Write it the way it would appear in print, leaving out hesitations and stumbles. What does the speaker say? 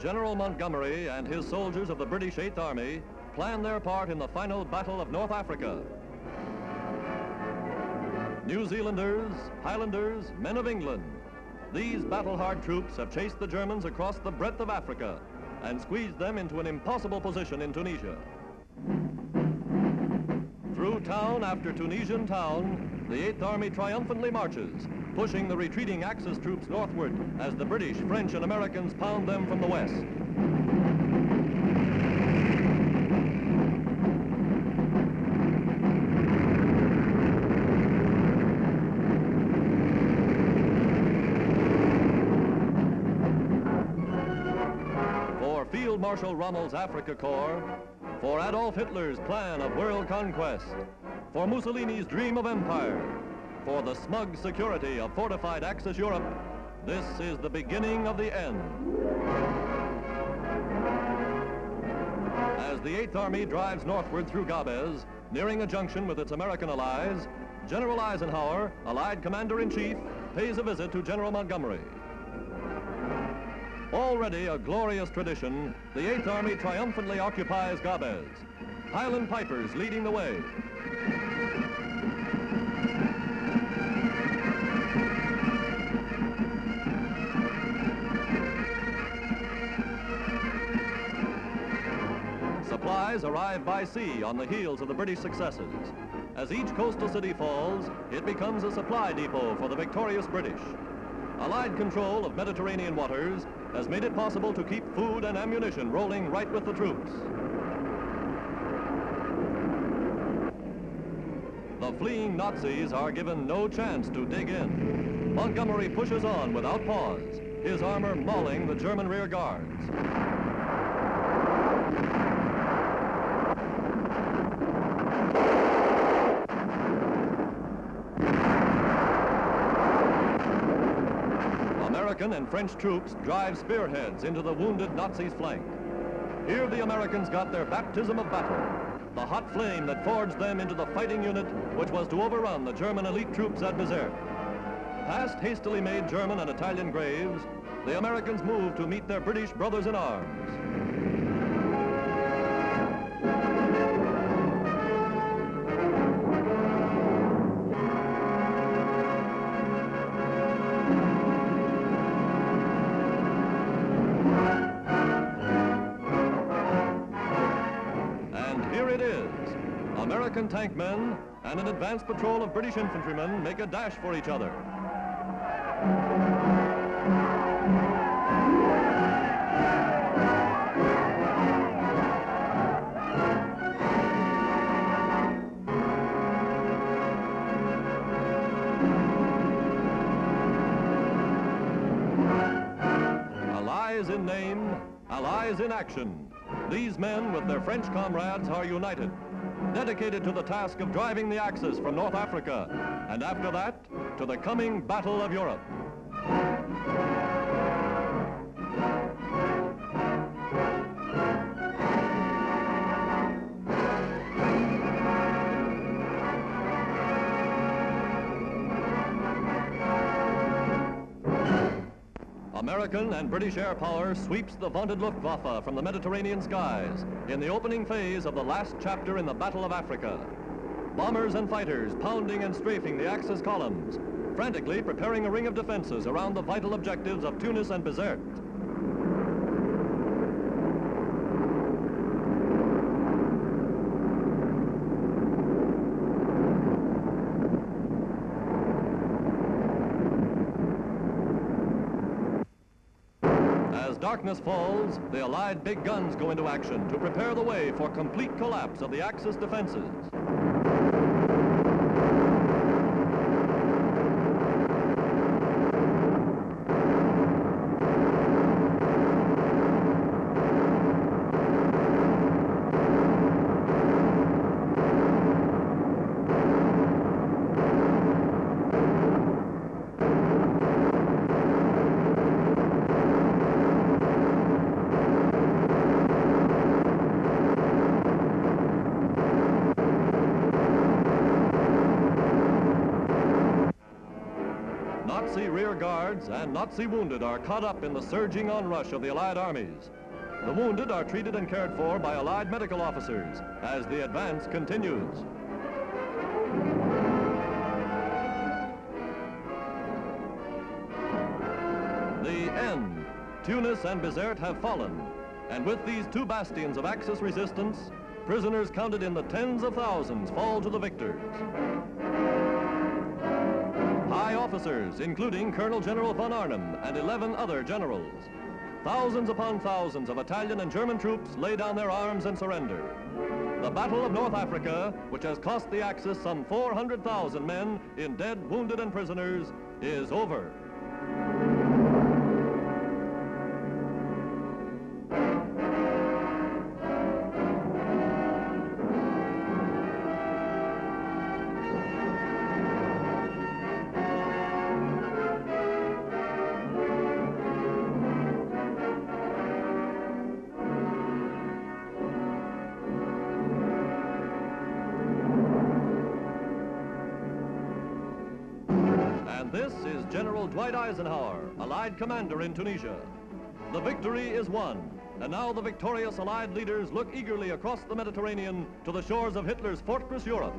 General Montgomery and his soldiers of the British Eighth Army plan their part in the final Battle of North Africa. New Zealanders, Highlanders, men of England, these battle-hard troops have chased the Germans across the breadth of Africa and squeezed them into an impossible position in Tunisia. Through town after Tunisian town, the Eighth Army triumphantly marches, pushing the retreating Axis troops northward as the British, French, and Americans pound them from the west. For Field Marshal Rommel's Africa Corps, for Adolf Hitler's plan of world conquest, for Mussolini's dream of empire, for the smug security of fortified Axis Europe, this is the beginning of the end. As the Eighth Army drives northward through Gabes, nearing a junction with its American allies, General Eisenhower, Allied Commander-in-Chief, pays a visit to General Montgomery. Already a glorious tradition, the Eighth Army triumphantly occupies Gabes, Highland pipers leading the way. Supplies arrive by sea on the heels of the British successes. As each coastal city falls, it becomes a supply depot for the victorious British. Allied control of Mediterranean waters has made it possible to keep food and ammunition rolling right with the troops. The fleeing Nazis are given no chance to dig in. Montgomery pushes on without pause, his armor mauling the German rear guards. American and French troops drive spearheads into the wounded Nazis' flank. Here the Americans got their baptism of battle, the hot flame that forged them into the fighting unit which was to overrun the German elite troops at Bizerte. Past hastily made German and Italian graves, the Americans moved to meet their British brothers in arms. American tank men and an advance patrol of British infantrymen make a dash for each other. Allies in name, allies in action. These men with their French comrades are united, dedicated to the task of driving the Axis from North Africa, and after that, to the coming Battle of Europe. American and British air power sweeps the vaunted Luftwaffe from the Mediterranean skies in the opening phase of the last chapter in the Battle of Africa. Bombers and fighters pounding and strafing the Axis columns, frantically preparing a ring of defenses around the vital objectives of Tunis and Bizerte. As darkness falls, the Allied big guns go into action to prepare the way for complete collapse of the Axis defenses. Nazi rear guards and Nazi wounded are caught up in the surging onrush of the Allied armies. The wounded are treated and cared for by Allied medical officers as the advance continues. The end. Tunis and Bizerte have fallen, and with these two bastions of Axis resistance, prisoners counted in the tens of thousands fall to the victors. High officers, including Colonel General von Arnim and 11 other generals. Thousands upon thousands of Italian and German troops lay down their arms and surrender. The Battle of North Africa, which has cost the Axis some 400,000 men in dead, wounded, and prisoners, is over. And this is General Dwight Eisenhower, Allied commander in Tunisia. The victory is won, and now the victorious Allied leaders look eagerly across the Mediterranean to the shores of Hitler's fortress Europe.